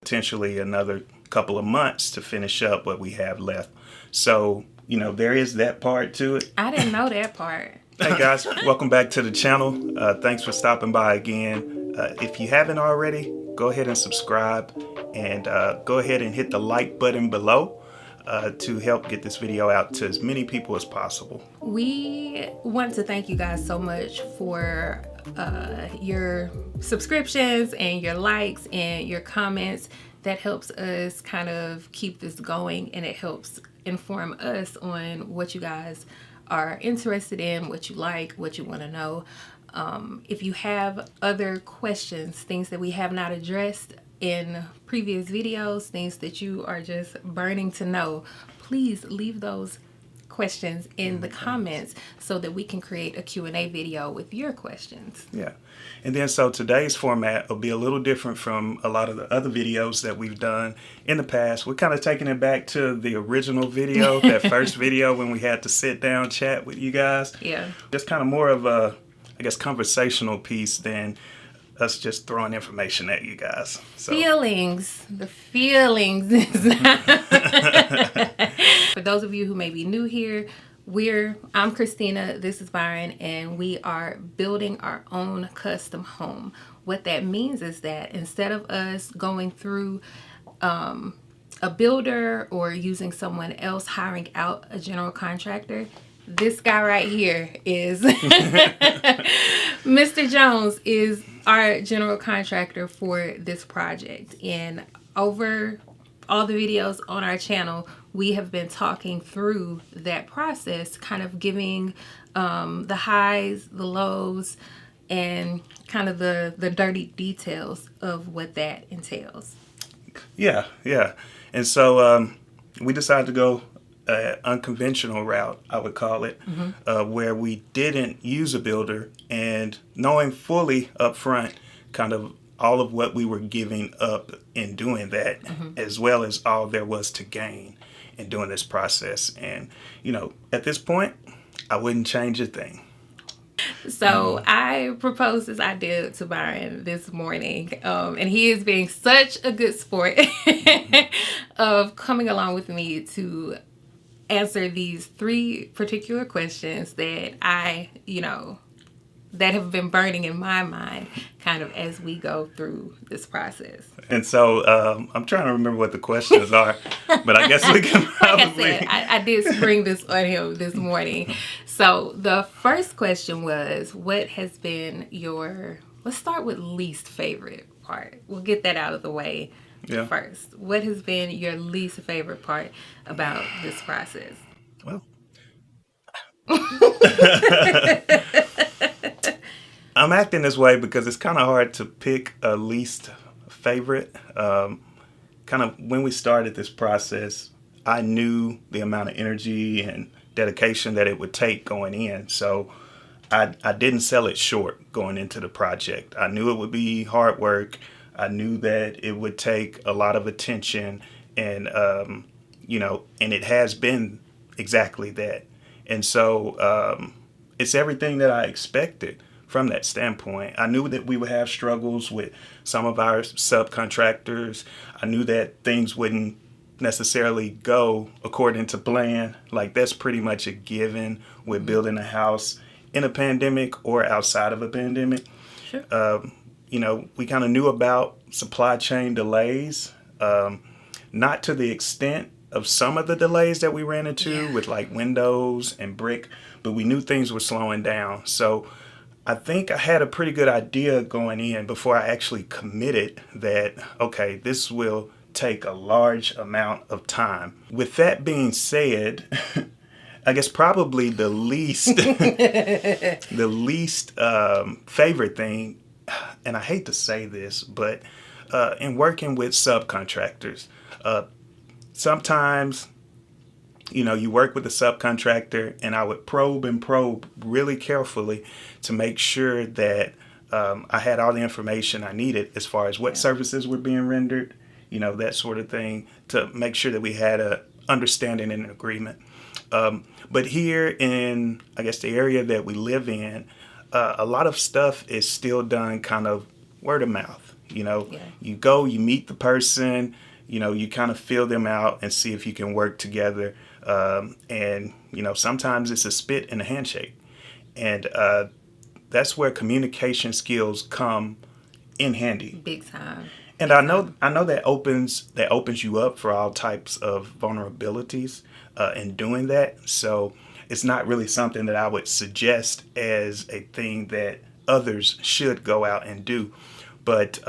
potentially another couple of months to finish up what we have left. So, there is that part to it. I didn't know that part. Hey guys, welcome back to the channel. Thanks for stopping by again. If you haven't already, go ahead and subscribe and go ahead and hit the like button below to help get this video out to as many people as possible. We want to thank you guys so much for your subscriptions and your likes and your comments. That helps us kind of keep this going, and it helps inform us on what you guys are interested in, what you like, what you want to know. If you have other questions, things that we have not addressed in previous videos, things that you are just burning to know, please leave those questions in the comments so that we can create a Q&A video with your questions. Yeah. And then so today's format will be a little different from a lot of the other videos that we've done in the past. We're kind of taking it back to the original video, that first video when we had to sit down, chat with you guys. Yeah. Just kind of more of a, conversational piece than us just throwing information at you guys. So. The feelings. For those of you who may be new here, I'm Christina, this is Byron, and we are building our own custom home. What that means is that instead of us going through a builder or using someone else, hiring out a general contractor, this guy right here is Mr. Jones is our general contractor for this project. And over all the videos on our channel, we have been talking through that process, kind of giving the highs, the lows, and kind of the dirty details of what that entails. Yeah. And so we decided to go unconventional route, I would call it, where we didn't use a builder, and knowing fully up front kind of all of what we were giving up in doing that, as well as all there was to gain in doing this process. And, at this point, I wouldn't change a thing. So I proposed this idea to Byron this morning, and he is being such a good sport of coming along with me to answer these 3 particular questions that that have been burning in my mind kind of as we go through this process. And so I'm trying to remember what the questions are, but I guess we can probably... Like I said, I did spring this on him this morning. So the first question was, what has been let's start with least favorite part. We'll get that out of the way first. What has been your least favorite part about this process? Well... I'm acting this way because it's kind of hard to pick a least favorite. Kind of when we started this process, I knew the amount of energy and dedication that it would take going in. So I didn't sell it short going into the project. I knew it would be hard work. I knew that it would take a lot of attention, and, and it has been exactly that. And so it's everything that I expected. From that standpoint, I knew that we would have struggles with some of our subcontractors. I knew that things wouldn't necessarily go according to plan. Like, that's pretty much a given with building a house in a pandemic or outside of a pandemic. Sure. We kind of knew about supply chain delays, not to the extent of some of the delays that we ran into with like windows and brick, but we knew things were slowing down. So I think I had a pretty good idea going in before I actually committed that, okay, this will take a large amount of time. With that being said, I guess probably the least favorite thing, and I hate to say this, but in working with subcontractors, sometimes you work with a subcontractor, and I would probe really carefully to make sure that I had all the information I needed as far as what services were being rendered, that sort of thing, to make sure that we had a understanding and an agreement. But here in, I guess, the area that we live in, a lot of stuff is still done kind of word of mouth. You go, you meet the person, you kind of feel them out and see if you can work together. And sometimes it's a spit and a handshake. And that's where communication skills come in handy. Big time. And I know that opens you up for all types of vulnerabilities in doing that. So it's not really something that I would suggest as a thing that others should go out and do. But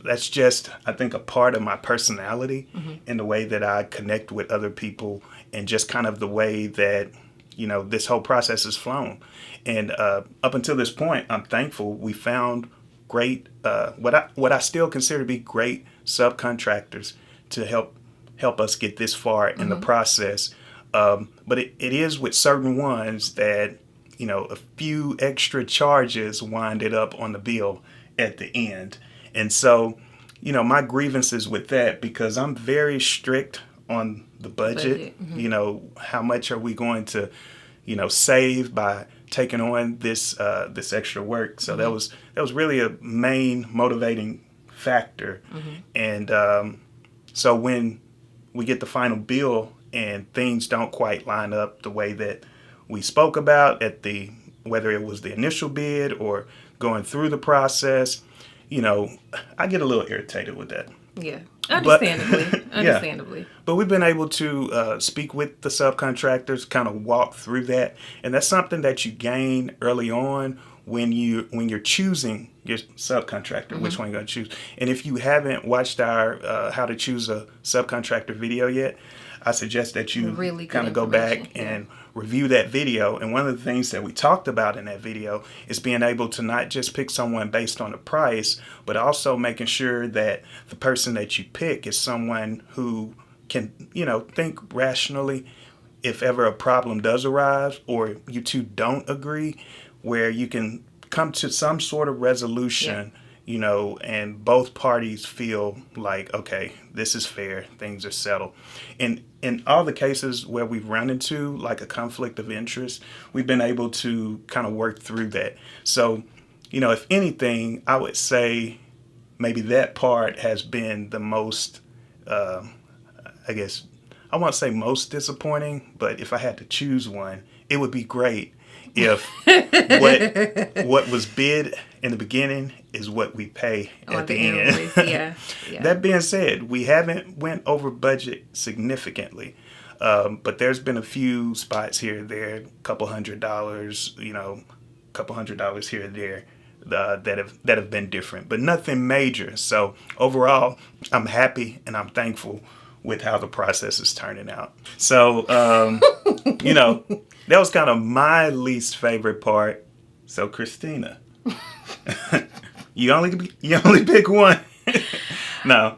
that's just, I think, a part of my personality in the way that I connect with other people and just kind of the way that, this whole process has flown. And up until this point, I'm thankful we found great, what I still consider to be great subcontractors to help us get this far in the process. But it is with certain ones that, a few extra charges winded up on the bill at the end. And so, my grievances with that, because I'm very strict on the budget. How much are we going to, save by taking on this extra work? So that was really a main motivating factor. And so when we get the final bill and things don't quite line up the way that we spoke about whether it was the initial bid or going through the process, I get a little irritated with that. Yeah, understandably. But we've been able to speak with the subcontractors, kind of walk through that, and that's something that you gain early on when you're choosing your subcontractor, which one you're going to choose. And if you haven't watched our How to Choose a Subcontractor video yet, I suggest that you really kind of go back and review that video. And one of the things that we talked about in that video is being able to not just pick someone based on the price, but also making sure that the person that you pick is someone who can, think rationally if ever a problem does arise or you two don't agree, where you can come to some sort of resolution. And both parties feel like, okay, this is fair, things are settled. And in all the cases where we've run into like a conflict of interest, we've been able to kind of work through that. So, if anything, I would say maybe that part has been the most, I guess, I won't say most disappointing, but if I had to choose one, it would be great if what was bid in the beginning is what we pay at the end. Yeah. That being said, we haven't went over budget significantly, but there's been a few spots here and there, $200, $200 here and there that have been different, but nothing major. So overall, I'm happy and I'm thankful with how the process is turning out. So, that was kind of my least favorite part. So, Christina, you only pick one. No.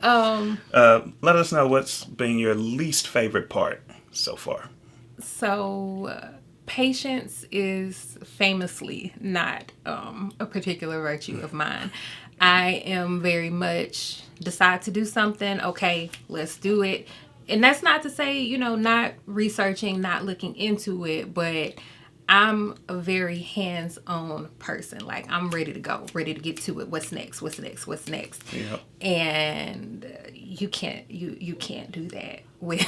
Let us know what's been your least favorite part so far. So, patience is famously not a particular virtue of mine. I am very much decide to do something. Okay, let's do it. And that's not to say, not researching, not looking into it, but I'm a very hands-on person. Like, I'm ready to go, ready to get to it. What's next? Yep. And you can't do that with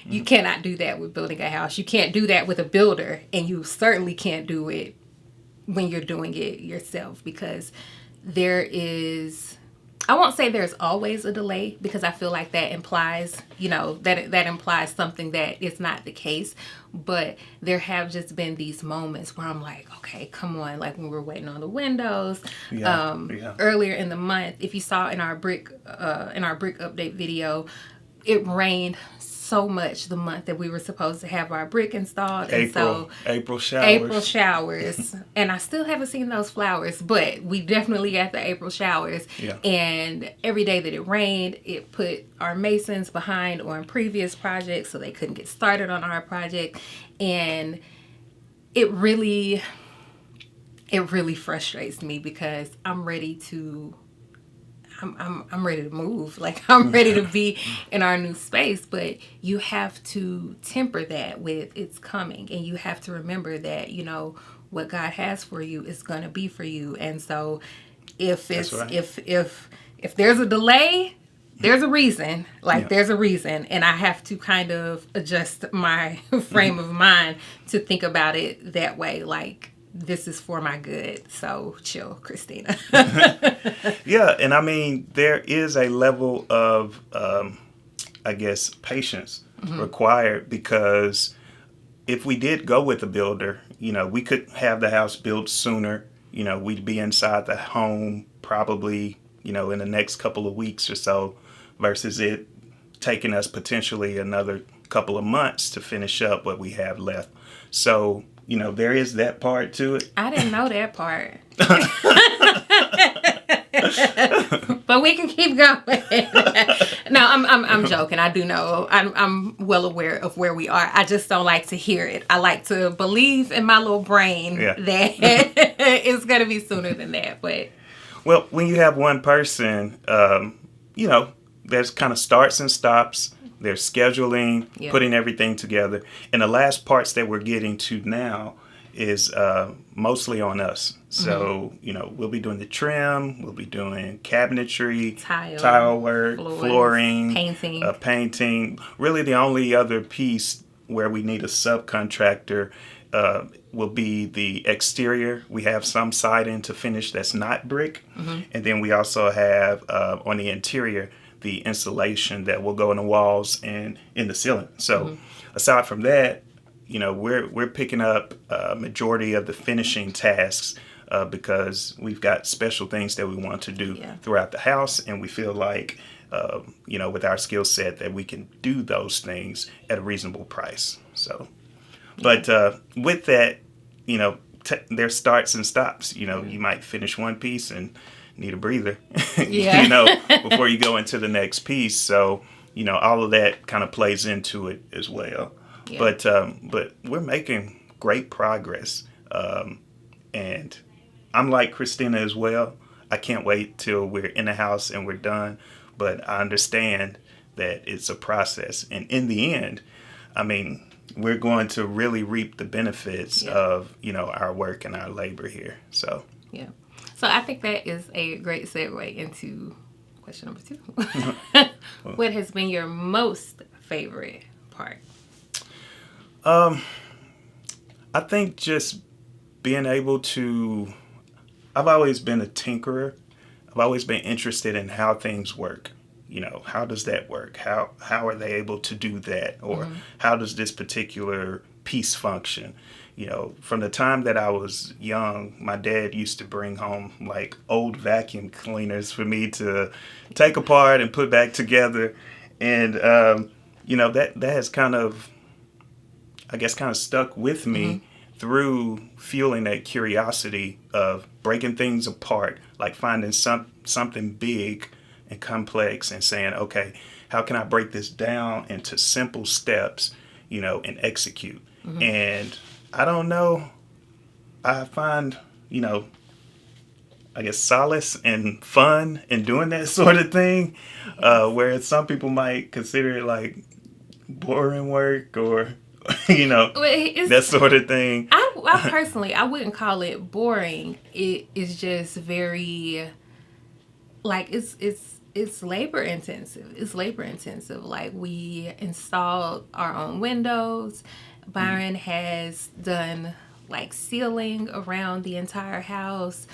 you cannot do that with building a house. You can't do that with a builder, and you certainly can't do it when you're doing it yourself, because there is, I won't say there's always a delay, because I feel like that implies, that implies something that is not the case. But there have just been these moments where I'm like, okay, come on. Like when we're waiting on the windows, earlier in the month, if you saw in our brick update video, it rained so much the month that we were supposed to have our brick installed. April showers. And I still haven't seen those flowers, but we definitely got the April showers. Yeah. And every day that it rained, it put our masons behind on previous projects, so they couldn't get started on our project. And it really frustrates me, because I'm ready to move. Like, I'm ready to be in our new space, but you have to temper that with it's coming, and you have to remember that, what God has for you is going to be for you. And so If That's it's right. if there's a delay, there's a reason. Like, Yeah. there's a reason, and I have to kind of adjust my frame of mind to think about it that way. Like, this is for my good. So chill, Christina. Yeah, and I mean, there is a level of, I guess, patience required, because if we did go with a builder, we could have the house built sooner. We'd be inside the home probably, in the next couple of weeks or so, versus it taking us potentially another couple of months to finish up what we have left. So, there is that part to it. I didn't know that part. But we can keep going. No, I'm joking. I do know. I'm well aware of where we are. I just don't like to hear it. I like to believe in my little brain that it's gonna be sooner than that. But well, when you have one person, there's kind of starts and stops. There's scheduling, putting everything together, and the last parts that we're getting to now is mostly on us. So, we'll be doing the trim, we'll be doing cabinetry, tile work, flooring, painting. Really, the only other piece where we need a subcontractor will be the exterior. We have some siding to finish that's not brick. And then we also have on the interior, the insulation that will go in the walls and in the ceiling. So aside from that, we're picking up a majority of the finishing tasks because we've got special things that we want to do throughout the house, and we feel like, with our skill set, that we can do those things at a reasonable price. So, but with that, there's starts and stops. You might finish one piece and need a breather, before you go into the next piece. So, all of that kind of plays into it as well. Yeah. But we're making great progress. And I'm like Christina as well. I can't wait till we're in the house and we're done. But I understand that it's a process. And in the end, I mean, we're going to really reap the benefits of, our work and our labor here. So, yeah. So I think that is a great segue into question number 2. What has been your most favorite part? I think just being able to, I've always been a tinkerer. I've always been interested in how things work. How does that work? How are they able to do that? Or how does this particular piece function? From the time that I was young, my dad used to bring home like old vacuum cleaners for me to take apart and put back together. And, that has kind of stuck with me through fueling that curiosity of breaking things apart, like finding something big and complex and saying, okay, how can I break this down into simple steps, and execute? And I don't know, I find, I guess solace and fun in doing that sort of thing, whereas some people might consider it like boring work or, that sort of thing. I personally, I wouldn't call it boring. It is just very, like, it's labor intensive. It's labor intensive. Like, we installed our own windows. Byron has done like ceiling around the entire house.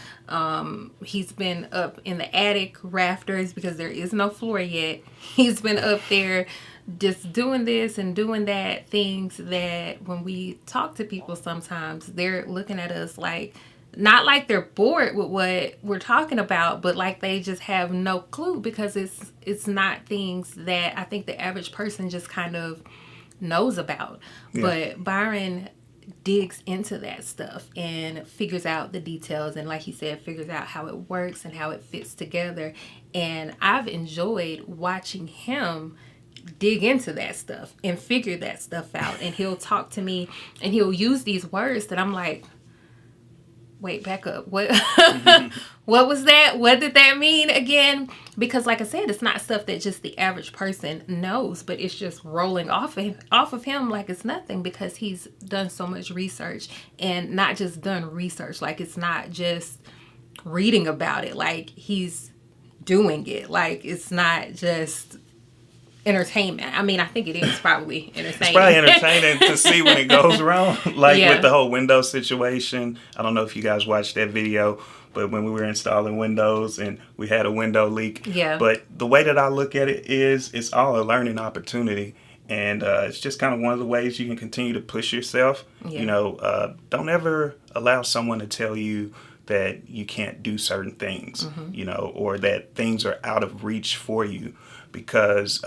He's been up in the attic rafters because there is no floor yet. He's been up there just doing this and doing that, things that when we talk to people sometimes, they're looking at us like, not like they're bored with what we're talking about, but like they just have no clue, because it's not things that I think the average person just kind of knows about. Yeah. But Byron digs into that stuff and figures out the details, and like he said, figures out how it works and how it fits together. And I've enjoyed watching him dig into that stuff and figure that stuff out. And he'll talk to me and he'll use these words that I'm like, wait, back up. What what was that? What did that mean again? Because like I said, it's not stuff that just the average person knows, but it's just rolling off of him like it's nothing, because he's done so much research, and not just done research. Like, it's not just reading about it. Like, he's doing it. Like, it's not just entertainment. I mean, I think it is probably entertaining. It's probably entertaining to see when it goes wrong. Like with the whole Windows situation. I don't know if you guys watched that video, but when we were installing Windows and we had a window leak. Yeah. But the way that I look at it is it's all a learning opportunity. And it's just kind of one of the ways you can continue to push yourself. Yeah. You know, don't ever allow someone to tell you that you can't do certain things, you know, or that things are out of reach for you, because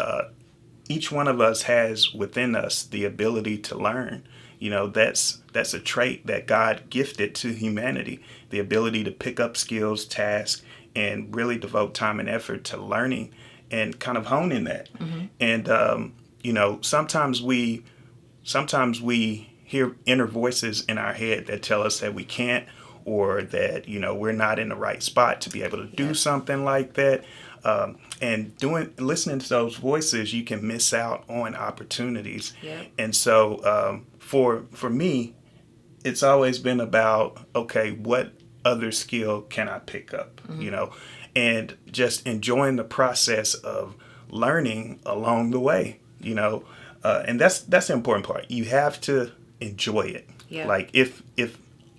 each one of us has within us the ability to learn. You know, that's a trait that God gifted to humanity, the ability to pick up skills, tasks, and really devote time and effort to learning and kind of honing that. And, you know, sometimes we hear inner voices in our head that tell us that we can't, or that, you know, we're not in the right spot to be able to do something like that. And listening to those voices, you can miss out on opportunities. And so for me, it's always been about, okay, what other skill can I pick up, you know, and just enjoying the process of learning along the way, you know, and that's the important part. You have to enjoy it. Like if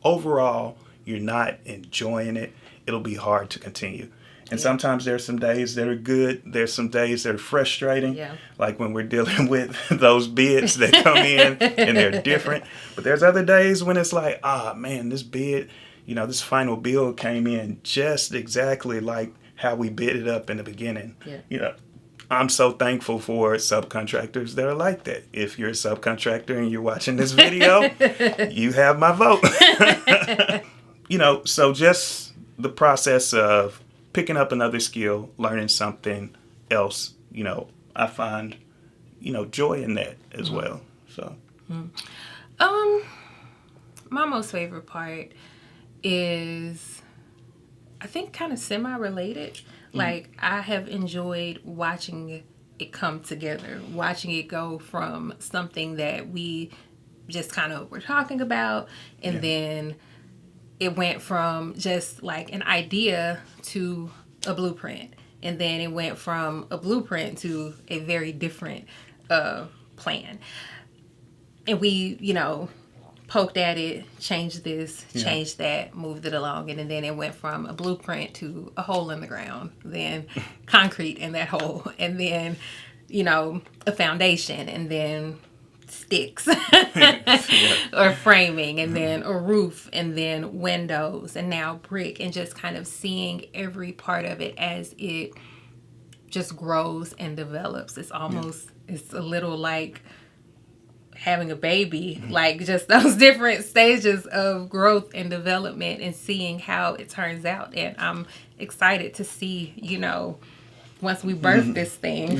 overall you're not enjoying it, it'll be hard to continue. And sometimes there's some days that are good. There's some days that are frustrating. Like when we're dealing with those bids that come in and they're different. But there's other days when it's like, man, this bid, you know, this final bill came in just exactly like how we bid it up in the beginning. You know, I'm so thankful for subcontractors that are like that. If you're a subcontractor and you're watching this video, you have my vote. You know, so just the process of picking up another skill, learning something else, you know, I find, you know, joy in that as well. So, my most favorite part is, I think, kind of semi-related. Like, I have enjoyed watching it come together, watching it go from something that we just kind of were talking about, and then it went from just like an idea to a blueprint. And then it went from a blueprint to a very different plan. And we, you know, poked at it, changed this, changed that, moved it along. And then it went from a blueprint to a hole in the ground, then concrete in that hole, and then, you know, a foundation, and then sticks or framing, and then a roof, and then windows, and now brick, and just kind of seeing every part of it as it just grows and develops. It's almost, it's a little like having a baby, like just those different stages of growth and development, and seeing how it turns out. And I'm excited to see, you know, once we birth this thing,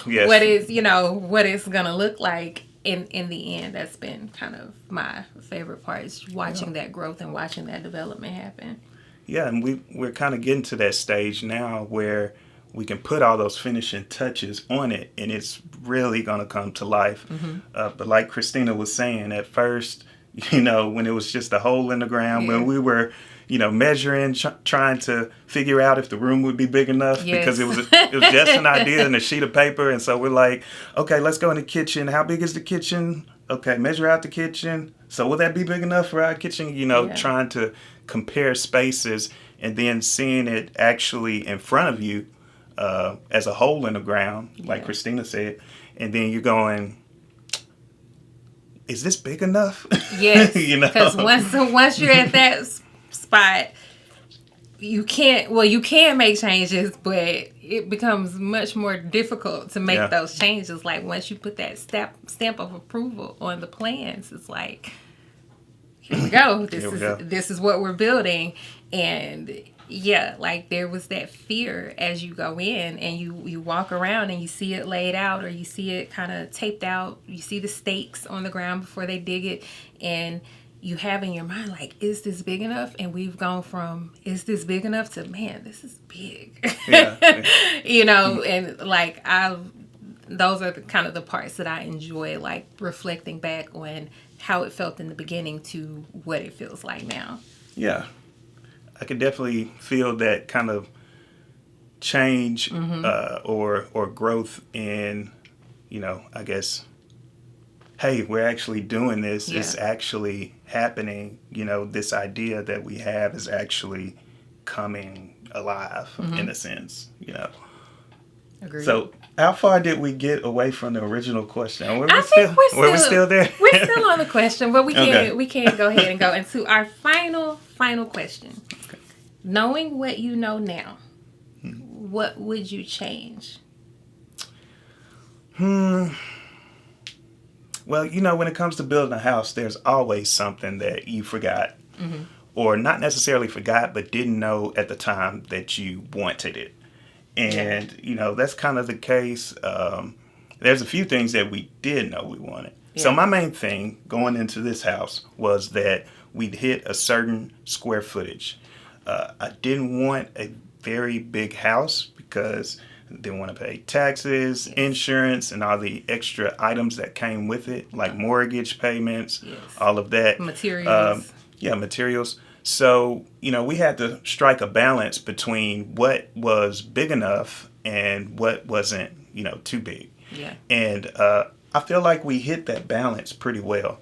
what is, you know, what it's gonna look like in the end. That's been kind of my favorite part, is watching that growth and watching that development happen. Yeah, and we're kind of getting to that stage now where we can put all those finishing touches on it, and it's really gonna come to life. But like Christina was saying, at first, you know, when it was just a hole in the ground, when we were, you know, measuring, trying to figure out if the room would be big enough, because it was just an idea and a sheet of paper. And so we're like, okay, let's go in the kitchen. How big is the kitchen? Okay, measure out the kitchen. So will that be big enough for our kitchen? You know, trying to compare spaces, and then seeing it actually in front of you as a hole in the ground, like Christina said. And then you're going, is this big enough? Yes, you know, because once you're at that spot, you can make changes, but it becomes much more difficult to make those changes. Like, once you put that stamp of approval on the plans, it's like, here we go. This is what we're building. And like, there was that fear as you go in and you walk around and you see it laid out, or you see it kind of taped out. You see the stakes on the ground before they dig it, and you have in your mind, like, is this big enough? And we've gone from, is this big enough, to, man, this is big. You know, and like, those are kind of the parts that I enjoy, like reflecting back on how it felt in the beginning to what it feels like now. Yeah. I could definitely feel that kind of change or growth in, I guess, hey, we're actually doing this. Yeah. It's actually happening. This idea that we have is actually coming alive in a sense. Agreed. So, how far did we get away from the original question? Were I think we're we still there? We're still on the question, but we can Okay. we can go ahead and go into our final question. Okay. Knowing what you know now, what would you change? Well, when it comes to building a house, there's always something that you forgot. Or not necessarily forgot, but didn't know at the time that you wanted it. And, that's kind of the case. There's a few things that we did know we wanted. Yeah. So my main thing going into this house was that we'd hit a certain square footage. I didn't want a very big house because I didn't want to pay taxes, insurance, and all the extra items that came with it, like mortgage payments, all of that. Materials. Materials. So, we had to strike a balance between what was big enough and what wasn't, too big. Yeah. And I feel like we hit that balance pretty well.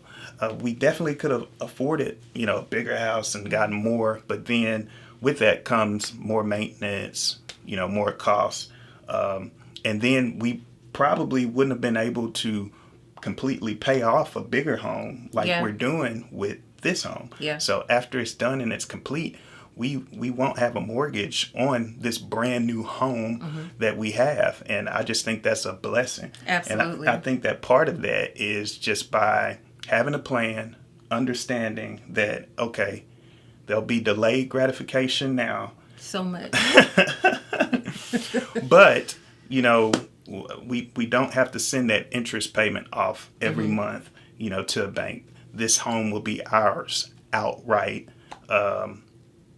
We definitely could have afforded, a bigger house and gotten more. But then with that comes more maintenance, more costs. And then we probably wouldn't have been able to completely pay off a bigger home like we're doing with this home. Yeah. So after it's done and it's complete, we won't have a mortgage on this brand new home that we have. And I just think that's a blessing. Absolutely. And I think that part of that is just by having a plan, understanding that, okay, there'll be delayed gratification now. So much. But, we don't have to send that interest payment off every month, to a bank. This home will be ours outright.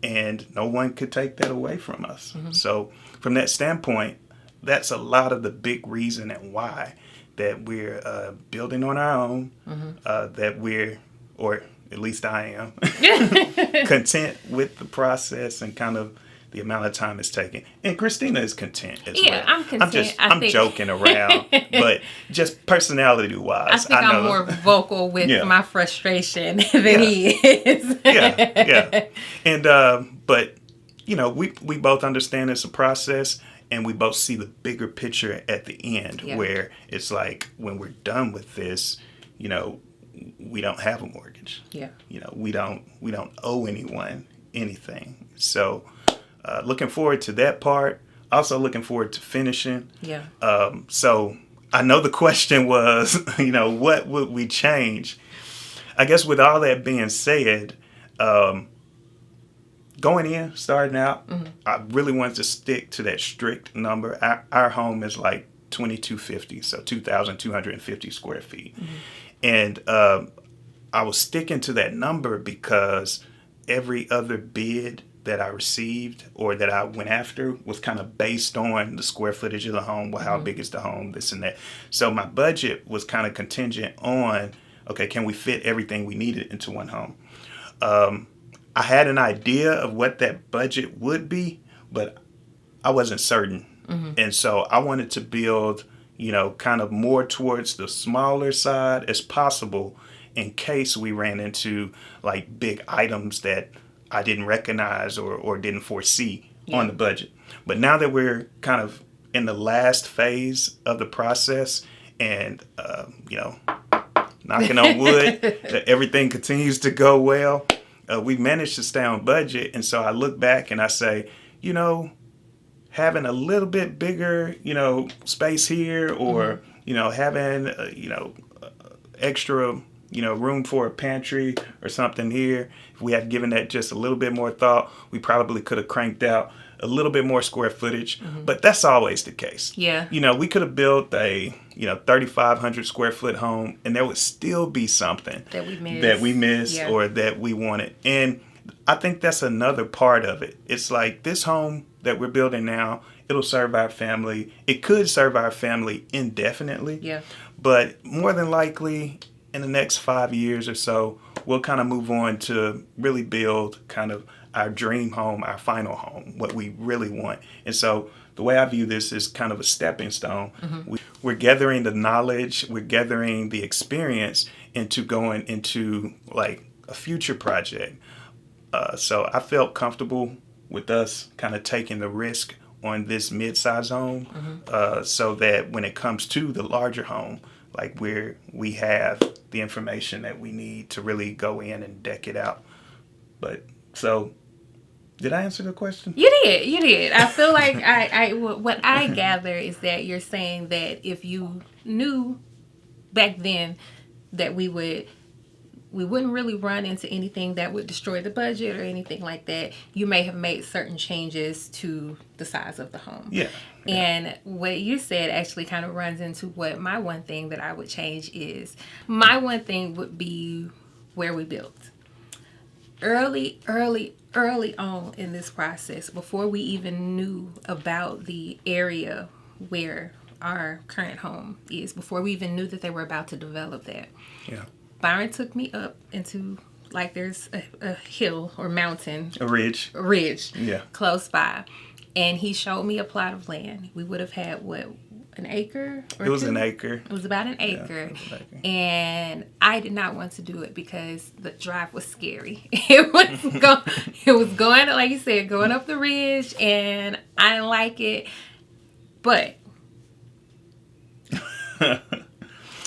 And no one could take that away from us. So from that standpoint, that's a lot of the big reason and why that we're building on our own, that we're, or at least I am, content with the process and kind of the amount of time it's taking. And Christina is content as well. Yeah, I'm content. I'm joking around, but just personality-wise, I think I'm more vocal with my frustration than he is. Yeah. And, but, we both understand it's a process, and we both see the bigger picture at the end where it's like, when we're done with this, we don't have a mortgage. Yeah. We don't owe anyone anything. So, looking forward to that part. Also looking forward to finishing. Yeah. So I know the question was, what would we change? I guess with all that being said, going in, starting out, I really wanted to stick to that strict number. Our home is like 2250, so 2,250 square feet. And I was sticking to that number because every other bid that I received or that I went after was kind of based on the square footage of the home. Well, how big is the home, this and that. So my budget was kind of contingent on, okay, can we fit everything we needed into one home? I had an idea of what that budget would be, but I wasn't certain. And so I wanted to build, kind of more towards the smaller side as possible in case we ran into like big items that I didn't recognize or didn't foresee on the budget. But now that we're kind of in the last phase of the process and, knocking on wood, that everything continues to go well, we managed to stay on budget. And so I look back and I say, having a little bit bigger, space here or, having, extra room for a pantry or something here. If we had given that just a little bit more thought, we probably could have cranked out a little bit more square footage. But that's always the case. Yeah. We could have built a, 3,500 square foot home and there would still be something that we missed or that we wanted. And I think that's another part of it. It's like this home that we're building now, it'll serve our family. It could serve our family indefinitely. Yeah. But more than likely, in the next 5 years or so, we'll kind of move on to really build kind of our dream home, our final home, what we really want. And so the way I view this is kind of a stepping stone. We're gathering the knowledge, we're gathering the experience into going into like a future project. So I felt comfortable with us kind of taking the risk on this mid-size home, so that when it comes to the larger home, like we have the information that we need to really go in and deck it out. But so, did I answer the question? You did. I feel like what I gather is that you're saying that if you knew back then that we wouldn't really run into anything that would destroy the budget or anything like that, you may have made certain changes to the size of the home. Yeah. And what you said actually kind of runs into what my one thing that I would change is. My one thing would be where we built. Early on in this process, before we even knew about the area where our current home is, before we even knew that they were about to develop that. Yeah. Byron took me up into, like, there's a hill or mountain. A ridge. Yeah. Close by. And he showed me a plot of land. We would have had, what, an acre? It was an acre. It was about an acre. Yeah, it was an acre. And I did not want to do it because the drive was scary. It was going, like you said, going up the ridge, and I didn't like it. But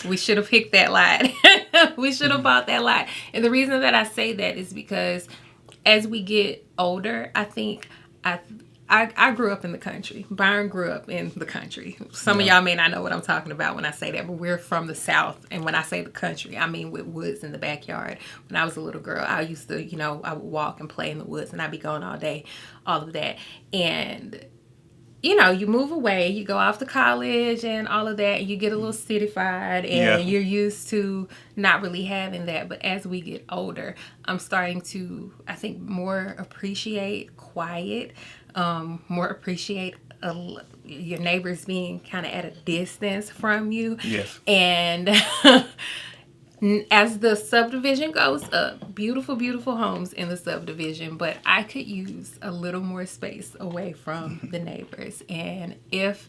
we should have picked that lot. We should have bought that lot. And the reason that I say that is because as we get older, I think I grew up in the country. Byron grew up in the country. Some of y'all may not know what I'm talking about when I say that, but we're from the South. And when I say the country, I mean with woods in the backyard. When I was a little girl, I used to, I would walk and play in the woods, and I'd be gone all day, all of that. And you move away, you go off to college and all of that, and you get a little cityfied, and you're used to not really having that. But as we get older, I'm starting to, I think, more appreciate quiet, more appreciate your neighbors being kind of at a distance from you. Yes. And as the subdivision goes up, beautiful, beautiful homes in the subdivision, but I could use a little more space away from the neighbors. And if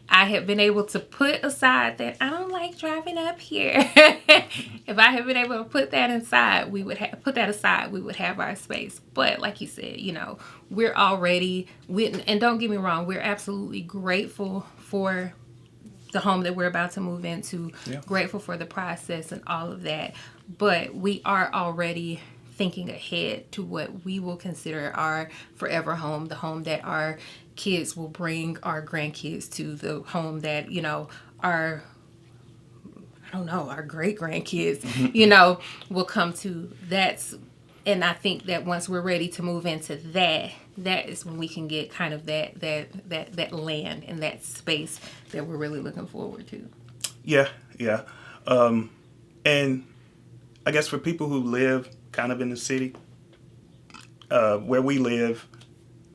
I had been able to put aside that I don't like driving up here, if I had been able to put that aside, we would have our space. But like you said, we're already, and don't get me wrong, we're absolutely grateful for the home that we're about to move into, grateful for the process and all of that. But we are already thinking ahead to what we will consider our forever home, the home that our kids will bring our grandkids to, the home that, our great grandkids, will come to. And I think that once we're ready to move into that is when we can get kind of that land and that space that we're really looking forward to. Yeah. And I guess for people who live kind of in the city, where we live,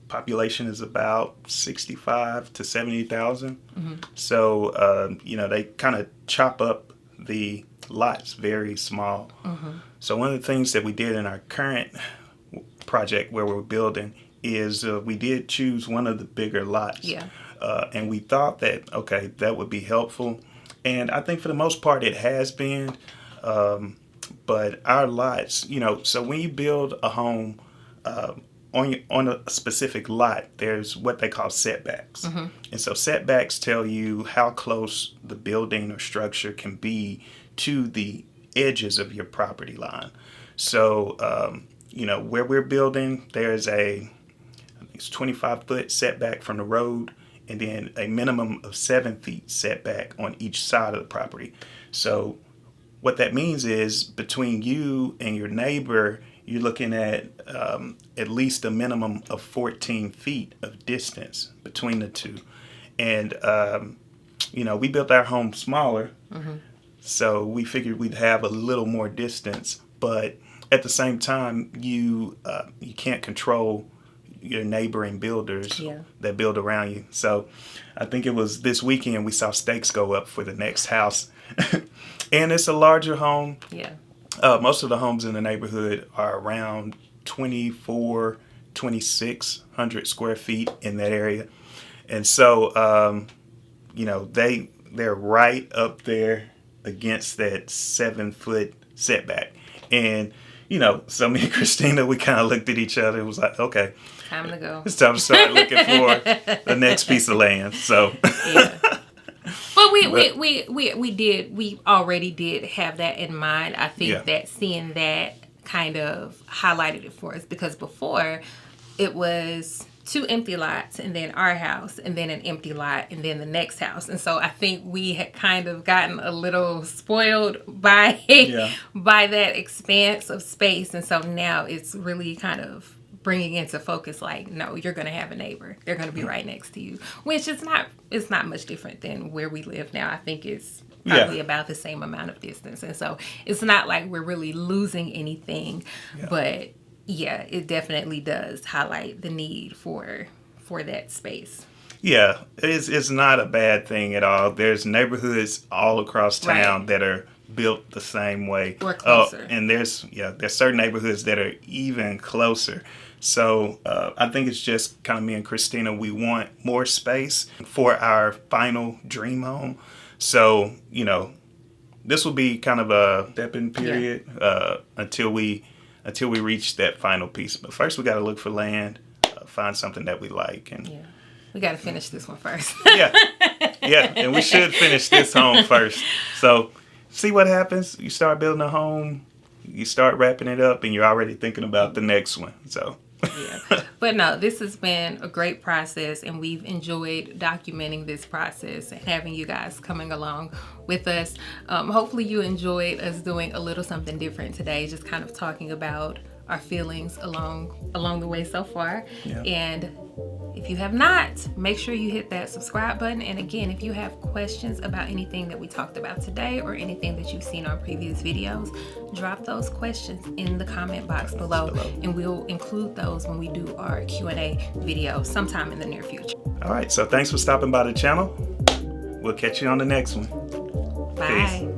population is about 65 to 70,000. Mm-hmm. So, they kind of chop up the lots very small. Mm-hmm. So one of the things that we did in our current project where we're building is we did choose one of the bigger lots. Yeah. And we thought that, that would be helpful. And I think for the most part it has been. But our lots, so when you build a home on a specific lot, there's what they call setbacks. Mm-hmm. And so setbacks tell you how close the building or structure can be to the edges of your property line. So, where we're building, there's I think it's 25-foot setback from the road, and then a minimum of 7 feet setback on each side of the property. So what that means is between you and your neighbor, you're looking at least a minimum of 14 feet of distance between the two. And, we built our home smaller, mm-hmm. so we figured we'd have a little more distance. But at the same time, you can't control your neighboring builders that build around you. So I think it was this weekend we saw stakes go up for the next house. And it's a larger home. Yeah. Most of the homes in the neighborhood are around 24 2,600 square feet in that area. And so, you know, they're right up there against that 7-foot setback. And, you know, so me and Christina, we kind of looked at each other. It was like, okay, time to go. It's time to start looking for the next piece of land. So, yeah. But we already did have that in mind. I think that seeing that kind of highlighted it for us, because before it was 2 empty lots and then our house and then an empty lot and then the next house. And so I think we had kind of gotten a little spoiled by by that expanse of space. And so now it's really kind of bringing into focus, like, no, you're going to have a neighbor. They're going to be right next to you, which it's not much different than where we live now. I think it's probably about the same amount of distance. And so it's not like we're really losing anything, but yeah, it definitely does highlight the need for that space. Yeah, it's not a bad thing at all. There's neighborhoods all across town that are built the same way. Or closer. And there's certain neighborhoods that are even closer. So I think it's just kind of me and Christina, we want more space for our final dream home. So, you know, this will be kind of a stepping period until we reach that final piece. But first, we got to look for land, find something that we like, and we got to finish this one first. And we should finish this home first. So, see what happens. You start building a home, you start wrapping it up, and you're already thinking about the next one. So. But no, this has been a great process, and we've enjoyed documenting this process and having you guys coming along with us. Hopefully you enjoyed us doing a little something different today, just kind of talking about our feelings along the way so far. And if you have not, make sure you hit that subscribe button. And again, if you have questions about anything that we talked about today or anything that you've seen on previous videos, drop those questions in the comment box below, and we'll include those when we do our Q&A video sometime in the near future. All right, so thanks for stopping by the channel. We'll catch you on the next one. Bye. Peace.